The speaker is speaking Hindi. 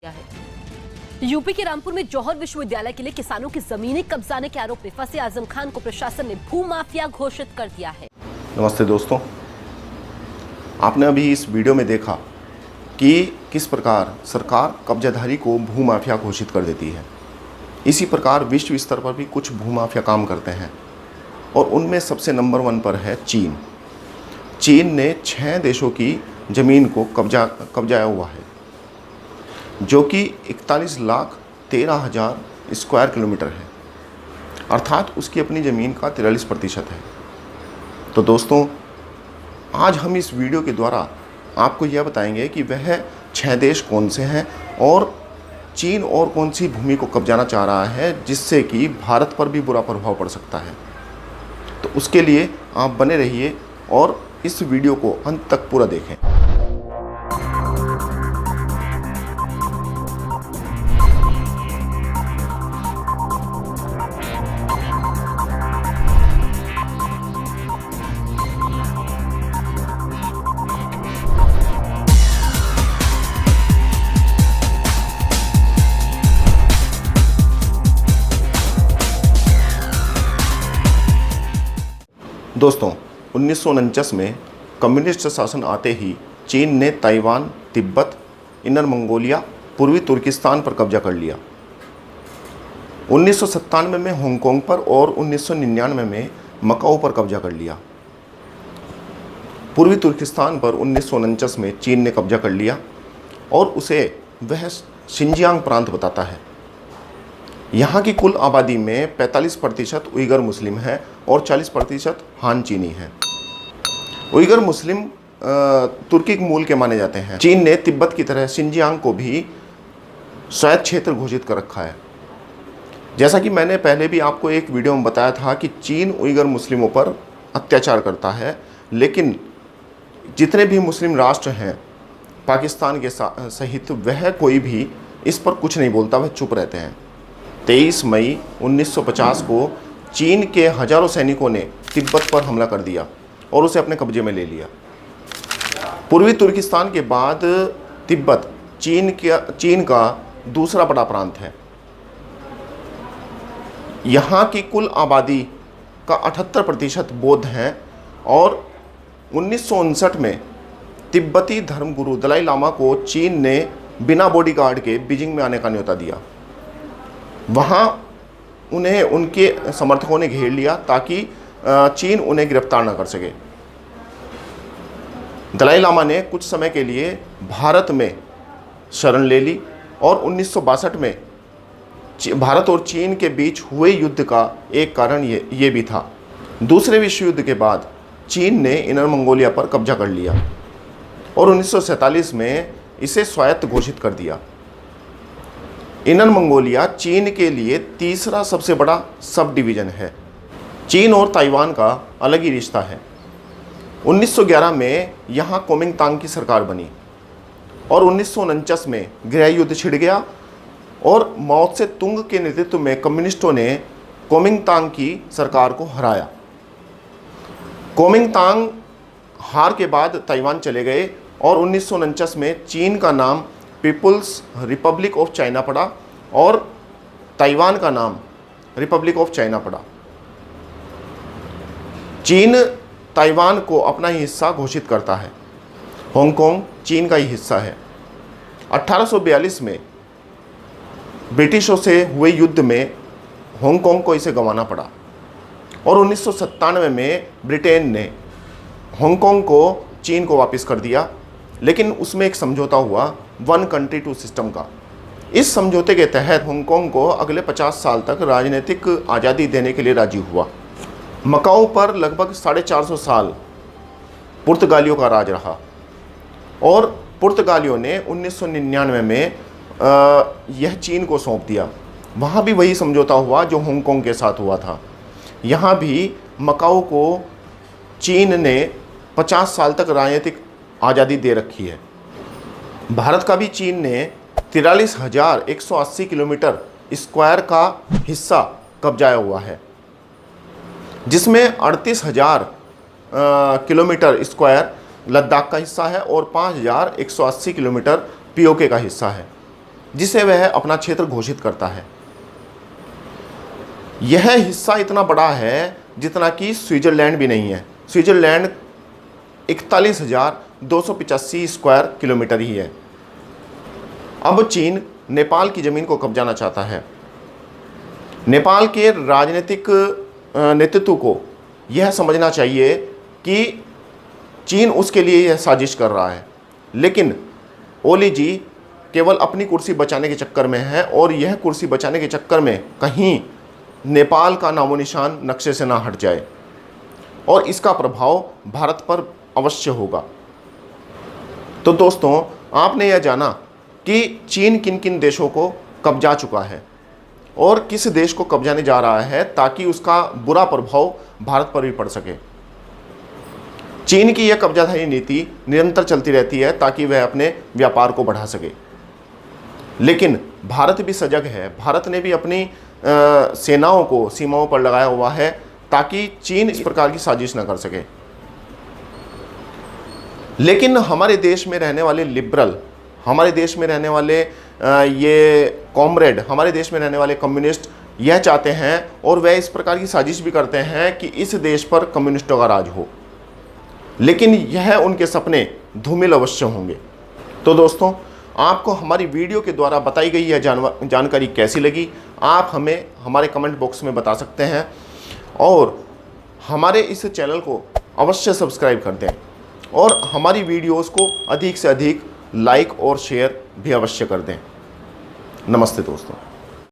किया है। यूपी के रामपुर में जौहर विश्वविद्यालय के लिए किसानों की जमीनें कब्जाने के आरोप में फंसे आजम खान को प्रशासन ने भूमाफिया घोषित कर दिया है। नमस्ते दोस्तों, आपने अभी इस वीडियो में देखा कि किस प्रकार सरकार कब्जाधारी को भूमाफिया घोषित कर देती है। इसी प्रकार विश्व स्तर पर भी कुछ भूमाफिया काम करते हैं और उनमें सबसे नंबर 1 पर है चीन। चीन ने 6 देशों की ज़मीन को कब्जाया हुआ है, जो कि 41,13,000 स्क्वायर किलोमीटर है, अर्थात उसकी अपनी ज़मीन का 43% है। तो दोस्तों, आज हम इस वीडियो के द्वारा आपको यह बताएंगे कि वह 6 देश कौन से हैं और चीन और कौन सी भूमि को कब्जाना चाह रहा है, जिससे कि भारत पर भी बुरा प्रभाव पड़ सकता है। तो उसके लिए आप बने रहिए और इस वीडियो को अंत तक पूरा देखें। दोस्तों, 1949 में कम्युनिस्ट शासन आते ही चीन ने ताइवान, तिब्बत, इनर मंगोलिया, पूर्वी तुर्किस्तान पर कब्जा कर लिया। 1997 में हांगकांग पर और 1999 में मकाओ पर कब्जा कर लिया। पूर्वी तुर्किस्तान पर 1949 में चीन ने कब्जा कर लिया और उसे वह शिनजियांग प्रांत बताता है। यहाँ की कुल आबादी में 45% उइगर मुस्लिम है और 40% हान चीनी है। उइगर मुस्लिम तुर्की मूल के माने जाते हैं। चीन ने तिब्बत की तरह शिनजियांग को भी स्वायत्त क्षेत्र घोषित कर रखा है। जैसा कि मैंने पहले भी आपको एक वीडियो में बताया था कि चीन उइगर मुस्लिमों पर अत्याचार करता है, लेकिन जितने भी मुस्लिम राष्ट्र हैं पाकिस्तान के सहित, वह कोई भी इस पर कुछ नहीं बोलता, वह चुप रहते हैं। 23 मई 1950 को चीन के हजारों सैनिकों ने तिब्बत पर हमला कर दिया और उसे अपने कब्जे में ले लिया। पूर्वी तुर्किस्तान के बाद तिब्बत चीन का दूसरा बड़ा प्रांत है। यहाँ की कुल आबादी का 78% बौद्ध हैं और 1959 में तिब्बती धर्मगुरु दलाई लामा को चीन ने बिना बॉडीगार्ड के बीजिंग में आने का न्योता दिया। वहाँ उन्हें उनके समर्थकों ने घेर लिया ताकि चीन उन्हें गिरफ्तार न कर सके। दलाई लामा ने कुछ समय के लिए भारत में शरण ले ली और 1962 में भारत और चीन के बीच हुए युद्ध का एक कारण ये भी था। दूसरे विश्व युद्ध के बाद चीन ने इनर मंगोलिया पर कब्जा कर लिया और 1947 में इसे स्वायत्त घोषित कर दिया। इनर मंगोलिया चीन के लिए तीसरा सबसे बड़ा सब डिवीज़न है। चीन और ताइवान का अलग ही रिश्ता है। 1911 में यहाँ कोमिंगतांग की सरकार बनी और 1949 में गृह युद्ध छिड़ गया और माओ त्से तुंग के नेतृत्व में कम्युनिस्टों ने कोमिंगतांग की सरकार को हराया। कोमिंगतांग हार के बाद ताइवान चले गए और 1949 में चीन का नाम पीपुल्स रिपब्लिक ऑफ चाइना पड़ा और ताइवान का नाम रिपब्लिक ऑफ चाइना पड़ा। चीन ताइवान को अपना ही हिस्सा घोषित करता है। हांगकांग चीन का ही हिस्सा है। 1842 में ब्रिटिशों से हुए युद्ध में हांगकांग को इसे गंवाना पड़ा और 1997 में ब्रिटेन ने हांगकांग को चीन को वापस कर दिया, लेकिन उसमें एक समझौता हुआ 1 कंट्री 2 सिस्टम का। इस समझौते के तहत हांगकांग को अगले 50 साल तक राजनीतिक आज़ादी देने के लिए राजी हुआ। मकाओ पर लगभग 450 साल पुर्तगालियों का राज रहा और पुर्तगालियों ने 1999 में यह चीन को सौंप दिया। वहाँ भी वही समझौता हुआ जो हांगकांग के साथ हुआ था। यहाँ भी मकाओ को चीन ने 50 साल तक राजनीतिक आज़ादी दे रखी है। भारत का भी चीन ने 43,180 किलोमीटर स्क्वायर का हिस्सा कब्जाया हुआ है, जिसमें 38,000 किलोमीटर स्क्वायर लद्दाख का हिस्सा है और 5,180 किलोमीटर पीओके का हिस्सा है। जिसे वह अपना क्षेत्र घोषित करता है। यह हिस्सा इतना बड़ा है जितना कि स्विट्जरलैंड भी नहीं है। स्विट्जरलैंड 41,285 स्क्वायर किलोमीटर ही है। अब चीन नेपाल की ज़मीन को कब्जाना चाहता है। नेपाल के राजनीतिक नेतृत्व को यह समझना चाहिए कि चीन उसके लिए यह साजिश कर रहा है, लेकिन ओली जी केवल अपनी कुर्सी बचाने के चक्कर में है और यह कुर्सी बचाने के चक्कर में कहीं नेपाल का नामो निशान नक्शे से ना हट जाए और इसका प्रभाव भारत पर अवश्य होगा। तो दोस्तों, आपने यह जाना कि चीन किन किन देशों को कब्जा चुका है और किस देश को कब्जाने जा रहा है ताकि उसका बुरा प्रभाव भारत पर भी पड़ सके। चीन की यह कब्जाधारी नीति निरंतर चलती रहती है ताकि वह अपने व्यापार को बढ़ा सके, लेकिन भारत भी सजग है। भारत ने भी अपनी सेनाओं को सीमाओं पर लगाया हुआ है ताकि चीन इस प्रकार की साजिश न कर सके। लेकिन हमारे देश में रहने वाले लिबरल, हमारे देश में रहने वाले ये कॉमरेड, हमारे देश में रहने वाले कम्युनिस्ट यह चाहते हैं और वह इस प्रकार की साजिश भी करते हैं कि इस देश पर कम्युनिस्टों का राज हो, लेकिन यह उनके सपने धूमिल अवश्य होंगे। तो दोस्तों, आपको हमारी वीडियो के द्वारा बताई गई यह जानकारी कैसी लगी, आप हमें हमारे कमेंट बॉक्स में बता सकते हैं और हमारे इस चैनल को अवश्य सब्सक्राइब कर दें और हमारी वीडियोस को अधिक से अधिक लाइक और शेयर भी अवश्य कर दें। नमस्ते दोस्तों।